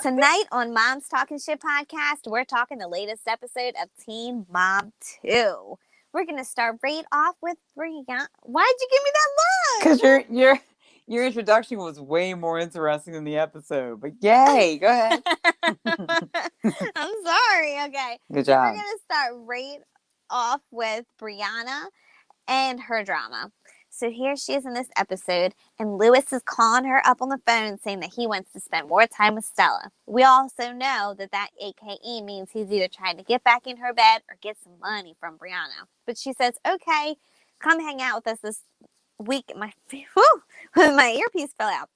Tonight on Mom's Talking Shit podcast, we're talking the latest episode of Teen Mom 2. We're going to start right off with Brianna. Why'd you give me that look? Because your introduction was way more interesting than the episode. But yay, go ahead. I'm sorry. Okay. Good So job. we're going to start right off with Brianna and her drama. So here she is in this episode, and Lewis is calling her up on the phone saying that he wants to spend more time with Stella. We also know that AKA means he's either trying to get back in her bed or get some money from Brianna. But she says, okay, come hang out with us this week. My earpiece fell out.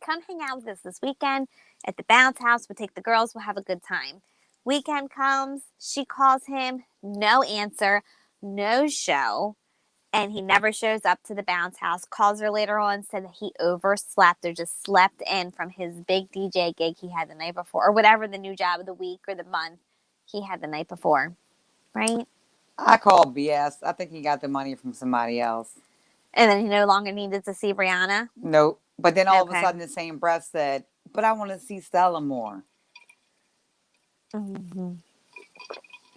Come hang out with us this weekend at the bounce house. We'll take the girls. We'll have a good time. Weekend comes. She calls him. No answer. No show. And he never shows up to the bounce house. Calls her later on, said that he overslept or just slept in from his big DJ gig he had the night before, or whatever the new job of the week or the month he had the night before. Right? I call BS. I think he got the money from somebody else. And then he no longer needed to see Brianna? Nope. But then all of a sudden the same breath said, but I want to see Stella more. Mm-hmm.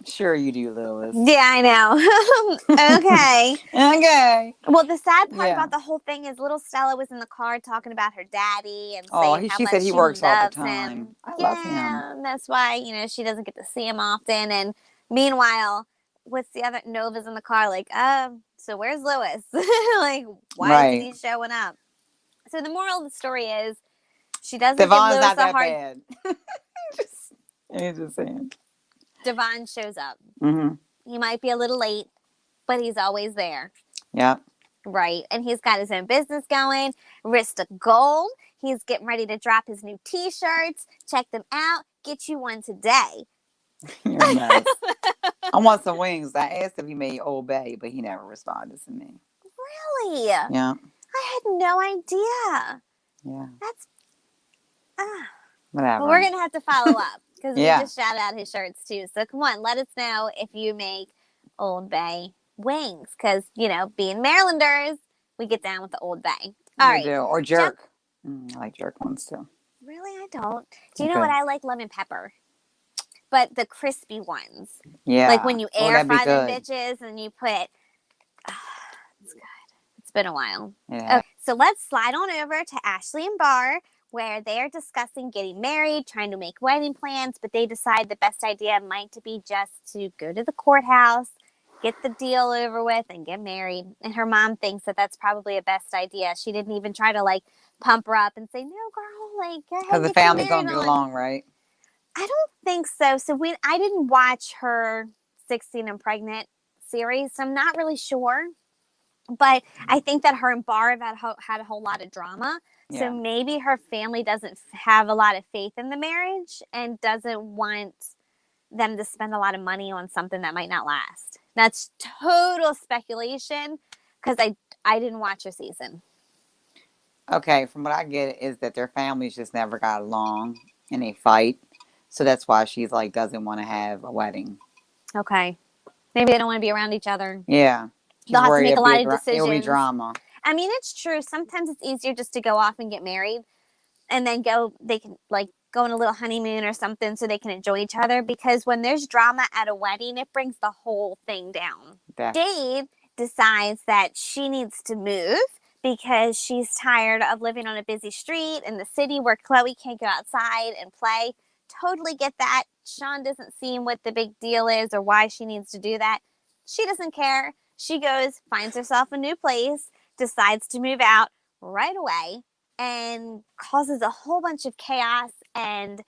Sure you do, Lewis. Yeah, I know. Okay. Okay. Well, the sad part about the whole thing is little Stella was in the car talking about her daddy and saying how she much said he she works all the loves time. him. I love him. And that's why, she doesn't get to see him often. And meanwhile, what's the other? Nova's in the car like, so where's Lewis? Like, why isn't he showing up? So the moral of the story is she doesn't give Lewis not that a hard... bad. Just saying. Devon shows up. Mm-hmm. He might be a little late, but he's always there. Yeah. Right. And he's got his own business going. Wrist of gold. He's getting ready to drop his new t-shirts. Check them out. Get you one today. You're nuts. I want some wings. I asked if he made Old Bay, but he never responded to me. Really? Yeah. I had no idea. Yeah. That's... Whatever. Well, we're going to have to follow up. Because we Yeah. just shout out his shirts, too. So, come on. Let us know if you make Old Bay wings. Because, being Marylanders, we get down with the Old Bay. All right. Do. Or jerk. I like jerk ones, too. Really? I don't. Do you know what? I like lemon pepper. But the crispy ones. Yeah. Like when you air fry them bitches and you put... it's good. It's been a while. Yeah. Okay, so let's slide on over to Ashley and Bar, where they're discussing getting married, trying to make wedding plans, but they decide the best idea might be just to go to the courthouse, get the deal over with, and get married. And her mom thinks that that's probably a best idea. She didn't even try to, pump her up and say, no, girl, go ahead. Because the family's going to get along, right? I don't think so. So I didn't watch her 16 and Pregnant series, so I'm not really sure. But I think that her and Bar have had a whole lot of drama. Yeah. So maybe her family doesn't have a lot of faith in the marriage and doesn't want them to spend a lot of money on something that might not last. That's total speculation because I didn't watch a season. Okay, from what I get is that their families just never got along and they fight. So that's why she's doesn't want to have a wedding. Okay. Maybe they don't want to be around each other. Yeah. They'll have to make a lot of decisions. It'll be drama. I mean, it's true. Sometimes it's easier just to go off and get married and then they can go on a little honeymoon or something so they can enjoy each other. Because when there's drama at a wedding, it brings the whole thing down. Jade decides that she needs to move because she's tired of living on a busy street in the city where Chloe can't go outside and play. Totally get that. Sean doesn't see what the big deal is or why she needs to do that. She doesn't care. She goes, finds herself a new place, decides to move out right away, and causes a whole bunch of chaos and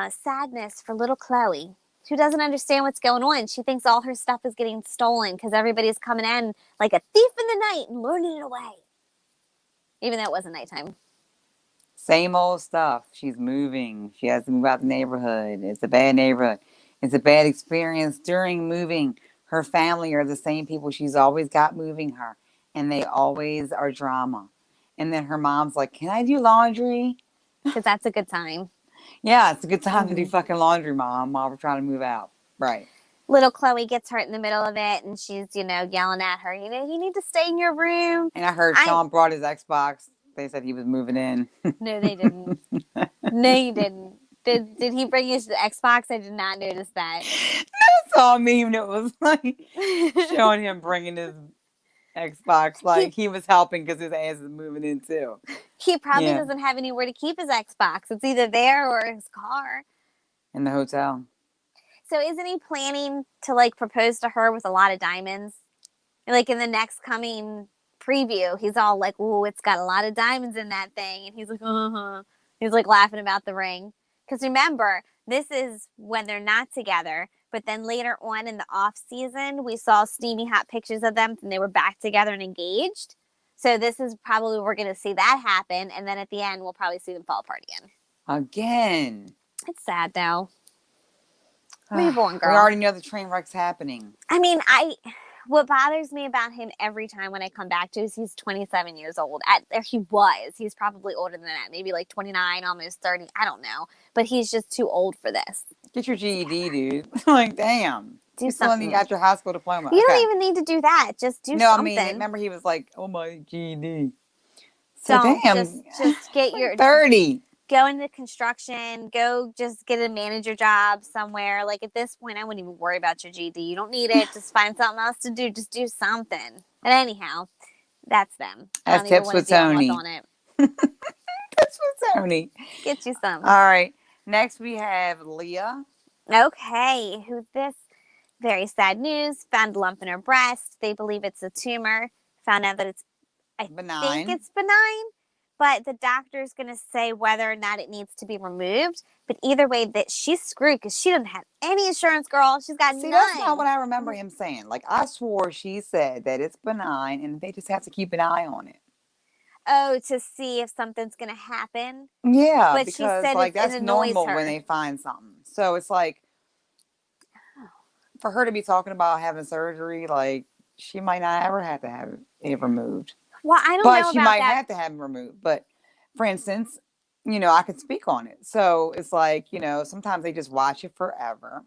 sadness for little Chloe, who doesn't understand what's going on. She thinks all her stuff is getting stolen because everybody's coming in like a thief in the night and luring it away. Even though it wasn't nighttime. Same old stuff. She's moving. She has to move out the neighborhood. It's a bad neighborhood. It's a bad experience during moving. Her family are the same people she's always got moving her. And they always are drama. And then her mom's like, can I do laundry? Because that's a good time. Yeah, it's a good time to do fucking laundry, Mom, while we're trying to move out. Right. Little Chloe gets hurt in the middle of it, and she's, yelling at her, you need to stay in your room. And I heard Sean brought his Xbox. They said he was moving in. No, they didn't. No, you didn't. Did he bring his Xbox? I did not notice that. I saw a meme that was like showing him bringing his Xbox, he like he was helping because his ass is moving in too. he probably Yeah, doesn't have anywhere to keep his Xbox. It's either there or his car. in the hotel. So isn't he planning to like propose to her with a lot of diamonds? Like in the next coming preview, he's all like, "Ooh, it's got a lot of diamonds in that thing," and he's like, "Uh huh." He's like laughing about the ring. Because remember, this is when they're not together. But then later on in the off season, we saw steamy hot pictures of them, and they were back together and engaged. So this is probably we're going to see that happen, and then at the end, we'll probably see them fall apart again. Again. It's sad though. Move on, We girl. already know the train wreck's happening. I mean, what bothers me about him every time when I come back to is he's 27 years old. He was. He's probably older than that, maybe like 29, almost 30. I don't know, but he's just too old for this. Get your GED, dude. Like, damn. Do You still something. only got your high school diploma. You Okay. don't even need to do that. Just do No, I something. mean, remember he was like, "Oh my GED." So Don't damn, just get your 30. go into construction. Go just get a manager job somewhere. Like at this point, I wouldn't even worry about your GED. You don't need it. Just find something else to do. Just do something. But anyhow, that's them. I That's don't even tips want to with deal much Tony. on it. Tips with Tony. Get you some. All right. Next we have Leah. Okay, who this very sad news, found a lump in her breast. They believe it's a tumor. Found out that I Benign. think it's benign, but the doctor's going to say whether or not it needs to be removed. But either way, that she's screwed because she doesn't have any insurance, girl. She's got See, none. that's not what I remember him saying. Like, I swore she said that it's benign and they just have to keep an eye on it. Oh, to see if something's going to happen. Yeah, But because she said like it that's annoys normal her. when they find something. So it's like for her to be talking about having surgery, like she might not ever have to have it removed. Well, I don't But know she about might that. have to have them removed. But for instance, I could speak on it. So it's like, sometimes they just watch it forever.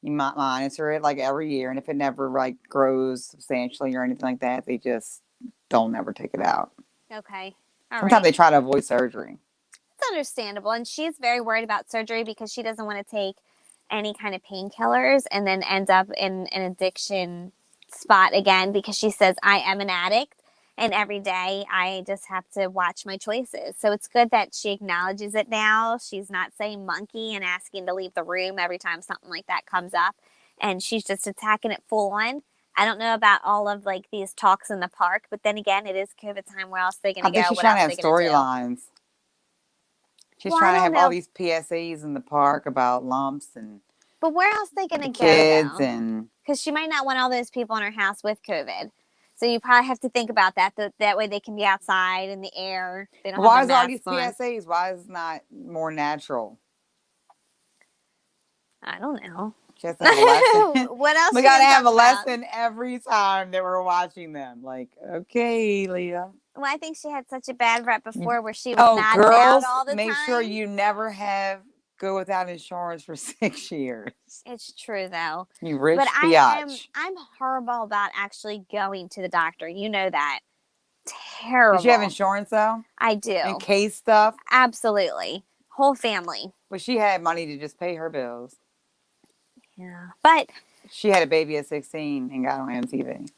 You might monitor it like every year, and if it never like grows substantially or anything like that, they just don't ever take it out. Okay. All Sometimes right. they try to avoid surgery. It's understandable. And she's very worried about surgery because she doesn't want to take any kind of painkillers and then end up in an addiction spot again because she says, I am an addict. And every day I just have to watch my choices. So it's good that she acknowledges it now. She's not saying monkey and asking to leave the room every time something like that comes up. And she's just attacking it full on. I don't know about all of like these talks in the park, but then again, it is COVID time. Where else are they going to I think go? she's What trying else to are have they going to do? storylines. She's Well, I trying to don't have all know. these PSAs in the park about lumps and But where else are they going to go, kids though? and Because she might not want all those people in her house with COVID. So you probably have to think about that. That way they can be outside in the air. They don't why have is their all these masks on. PSAs? Why is it not more natural? I don't know. She has to have a lesson. What else? We got to have a about? lesson every time that we're watching them. Like, okay, Leah. Well, I think she had such a bad rep before where she was Oh, nodding girls, out all the make time. sure you never go without insurance for 6 years. It's true though. You rich But biatch. I'm horrible about actually going to the doctor. You know that. Terrible. Did you have insurance though? I do. In case stuff? Absolutely. Whole family. Well, she had money to just pay her bills. Yeah. But She had a baby at 16 and got on MTV.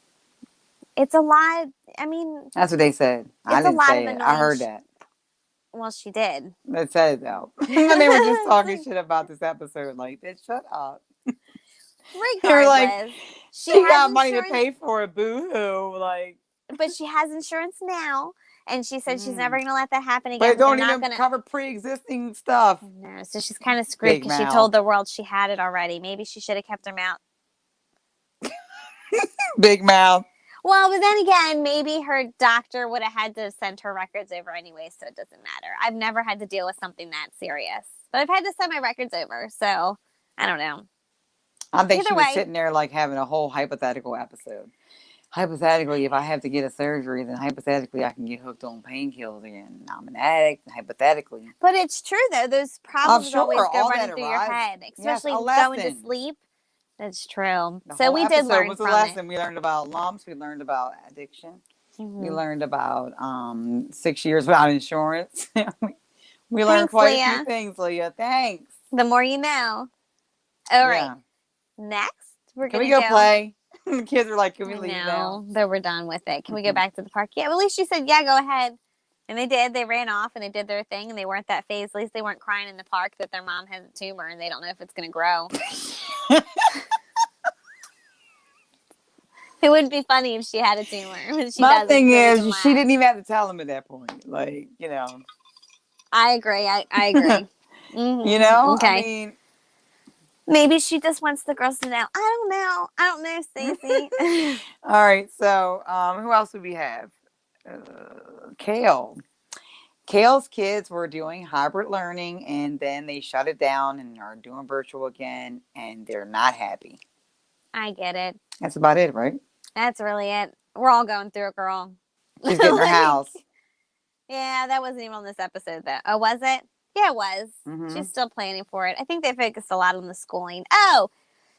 it's a lot. I mean, That's what they said. I it's a didn't lot say of it. annoying. I heard that. Well, she did. They said it though. And they were just talking shit about this episode. Like, bitch, shut up. They were like, Regardless, she has got money to insurance, pay for it. Boo hoo. Like, but she has insurance now, and she said she's never going to let that happen again. but it don't They're even not gonna... cover pre-existing stuff. No, so she's kind of screwed Big because she mouth. told the world she had it already. Maybe she should have kept her mouth. Big mouth. Well, but then again, maybe her doctor would have had to send her records over anyway, so it doesn't matter. I've never had to deal with something that serious, but I've had to send my records over, so I don't know. I think Either she was way. sitting there like having a whole hypothetical episode. Hypothetically, if I have to get a surgery, then hypothetically I can get hooked on painkillers again. I'm an addict, hypothetically. But it's true though; those problems sure, always go all running that through your arises. head, Yes, especially a going to lesson. sleep. That's true. The So whole we did episode learn was a from lesson. it. We learned about lumps. We learned about addiction. Mm-hmm. We learned about 6 years without insurance. We learned quite a few things, Leah. Thanks. The more you know. All right. Yeah. Next, we're Can we going to go go. play? The kids are like, can we I leave now? know, but we're done with it. Can we go back to the park? Yeah, well, at least she said, yeah, go ahead. And they did. They ran off and they did their thing and they weren't that phased. At least they weren't crying in the park that their mom has a tumor and they don't know if it's going to grow. It wouldn't be funny if she had a tumor, but she My doesn't. thing So we can is, she laugh. didn't even have to tell them at that point. Like, I agree. I agree. I Okay. mean, Maybe she just wants the girls to know. I don't know, Stacey. all right. So, who else would we have? Kale. Kale's kids were doing hybrid learning and then they shut it down and are doing virtual again and they're not happy. I get it. That's about it, right? That's really it. We're all going through it, girl. She's getting her Like, house. yeah, that wasn't even on this episode, though. Oh, was it? Yeah, it was. Mm-hmm. She's still planning for it. I think they focused a lot on the schooling. Oh,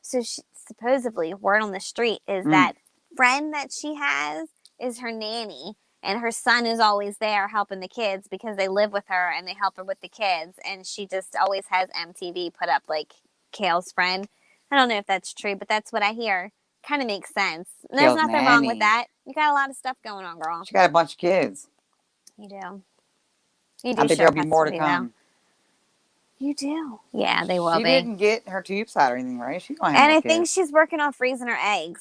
so supposedly, word on the street is that friend that she has is her nanny, and her son is always there helping the kids because they live with her and they help her with the kids. And she just always has MTV put up like Kale's friend. I don't know if that's true, but that's what I hear. Kind of makes sense. And there's Kale's nothing wrong with nanny. that. You got a lot of stuff going on, girl. She got a bunch of kids. You do. You I do think share there'll be more to custody, though. come. You do. Yeah, they will She be. didn't get her tubes out or anything, right? She's gonna have And more I think kids. she's working on freezing her eggs.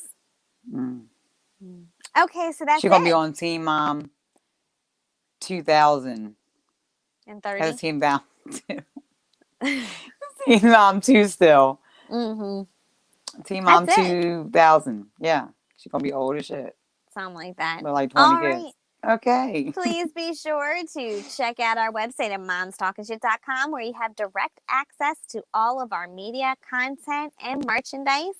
Mm. Okay, so that's She's gonna be it. on Team Mom 2000. And Has 30. Team Mom 2. Team Mom 2 still. Team Mom That's it. 2000. Yeah. She's gonna be old as shit. Something like that. With like 20 All kids. right. Okay. Please be sure to check out our website at momstalkingshit.com where you have direct access to all of our media, content, and merchandise.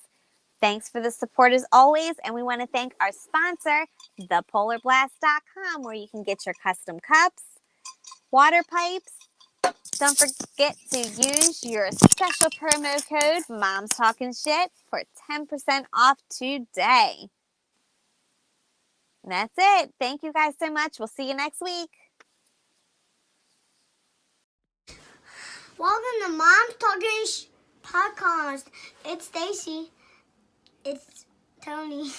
Thanks for the support as always. And we want to thank our sponsor, thepolarblast.com, where you can get your custom cups, water pipes. Don't forget to use your special promo code Mom's Talking Shit for 10% off today. And that's it. Thank you guys so much. We'll see you next week. Welcome to Mom's Talking Podcast. It's Stacy. It's Tony.